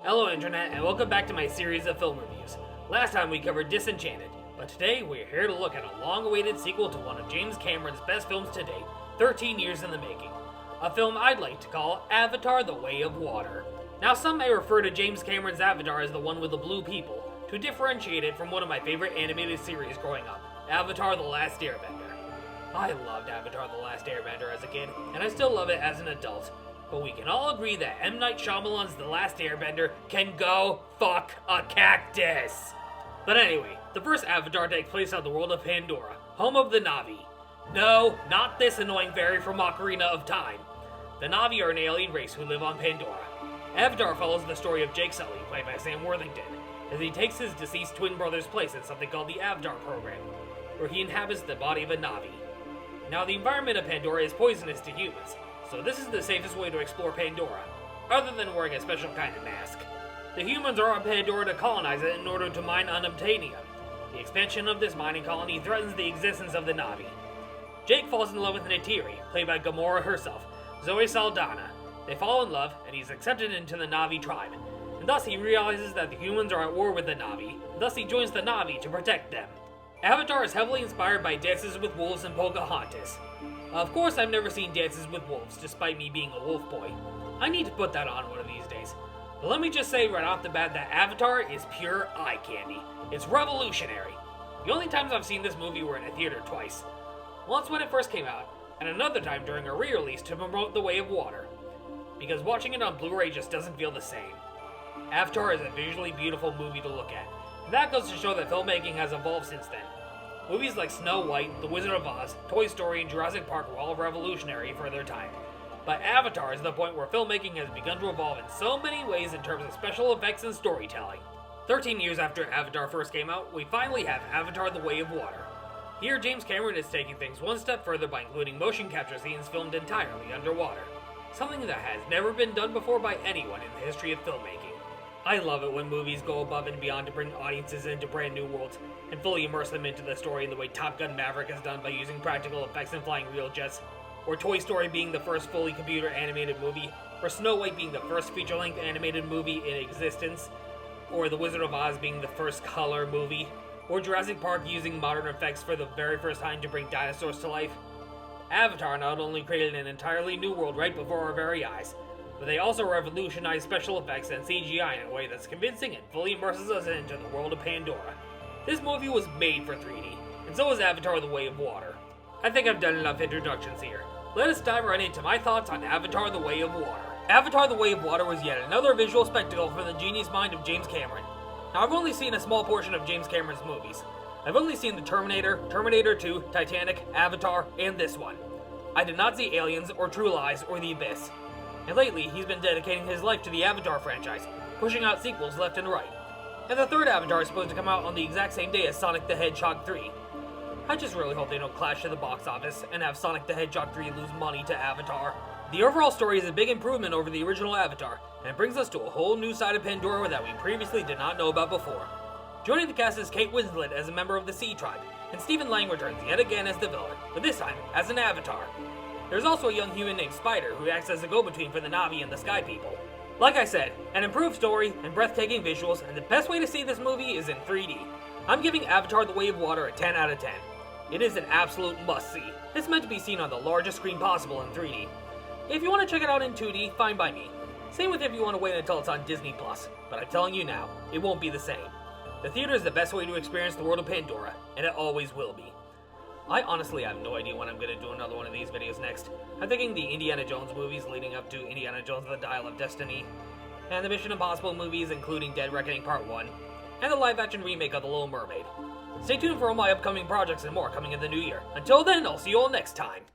Hello Internet, and welcome back to my series of film reviews. Last time we covered Disenchanted, but today we're here to look at a long-awaited sequel to one of James Cameron's best films to date, 13 years in the making. A film I'd like to call Avatar: The Way of Water. Now some may refer to James Cameron's Avatar as the one with the blue people, to differentiate it from one of my favorite animated series growing up, Avatar: The Last Airbender. I loved Avatar: The Last Airbender as a kid, and I still love it as an adult. But we can all agree that M. Night Shyamalan's The Last Airbender can go fuck a cactus! But anyway, the first Avatar takes place on the world of Pandora, home of the Na'vi. No, not this annoying fairy from Ocarina of Time. The Na'vi are an alien race who live on Pandora. Avatar follows the story of Jake Sully, played by Sam Worthington, as he takes his deceased twin brother's place in something called the Avatar program, where he inhabits the body of a Na'vi. Now, the environment of Pandora is poisonous to humans, so this is the safest way to explore Pandora, other than wearing a special kind of mask. The humans are on Pandora to colonize it in order to mine unobtainium. The expansion of this mining colony threatens the existence of the Na'vi. Jake falls in love with Neytiri, played by Gamora herself, Zoe Saldana. They fall in love, and he's accepted into the Na'vi tribe, and thus he realizes that the humans are at war with the Na'vi, and thus he joins the Na'vi to protect them. Avatar is heavily inspired by Dances with Wolves and Pocahontas. Of course, I've never seen Dances with Wolves, despite me being a wolf boy. I need to put that on one of these days. But let me just say right off the bat that Avatar is pure eye candy. It's revolutionary. The only times I've seen this movie were in a theater twice. Once when it first came out, and another time during a re-release to promote The Way of Water. Because watching it on Blu-ray just doesn't feel the same. Avatar is a visually beautiful movie to look at. And that goes to show that filmmaking has evolved since then. Movies like Snow White, The Wizard of Oz, Toy Story, and Jurassic Park were all revolutionary for their time. But Avatar is the point where filmmaking has begun to evolve in so many ways in terms of special effects and storytelling. 13 years after Avatar first came out, we finally have Avatar: The Way of Water. Here, James Cameron is taking things one step further by including motion capture scenes filmed entirely underwater. Something that has never been done before by anyone in the history of filmmaking. I love it when movies go above and beyond to bring audiences into brand new worlds and fully immerse them into the story in the way Top Gun Maverick has done by using practical effects and flying real jets, or Toy Story being the first fully computer animated movie, or Snow White being the first feature-length animated movie in existence, or The Wizard of Oz being the first color movie, or Jurassic Park using modern effects for the very first time to bring dinosaurs to life. Avatar not only created an entirely new world right before our very eyes, but they also revolutionized special effects and CGI in a way that's convincing and fully immerses us into the world of Pandora. This movie was made for 3D, and so is Avatar: The Way of Water. I think I've done enough introductions here. Let us dive right into my thoughts on Avatar: The Way of Water. Avatar: The Way of Water was yet another visual spectacle from the genius mind of James Cameron. Now, I've only seen a small portion of James Cameron's movies. I've only seen The Terminator, Terminator 2, Titanic, Avatar, and this one. I did not see Aliens, or True Lies, or The Abyss. And lately, he's been dedicating his life to the Avatar franchise, pushing out sequels left and right. And the third Avatar is supposed to come out on the exact same day as Sonic the Hedgehog 3. I just really hope they don't clash at the box office and have Sonic the Hedgehog 3 lose money to Avatar. The overall story is a big improvement over the original Avatar, and it brings us to a whole new side of Pandora that we previously did not know about before. Joining the cast is Kate Winslet as a member of the Sea Tribe, and Stephen Lang returns yet again as the villain, but this time as an Avatar. There's also a young human named Spider who acts as a go-between for the Na'vi and the Sky People. Like I said, an improved story and breathtaking visuals, and the best way to see this movie is in 3D. I'm giving Avatar: The Way of Water a 10 out of 10. It is an absolute must-see. It's meant to be seen on the largest screen possible in 3D. If you want to check it out in 2D, fine by me. Same with if you want to wait until it's on Disney+, but I'm telling you now, it won't be the same. The theater is the best way to experience the world of Pandora, and it always will be. I honestly have no idea when I'm going to do another one of these videos next. I'm thinking the Indiana Jones movies leading up to Indiana Jones and the Dial of Destiny, and the Mission Impossible movies including Dead Reckoning Part 1, and the live-action remake of The Little Mermaid. Stay tuned for all my upcoming projects and more coming in the new year. Until then, I'll see you all next time.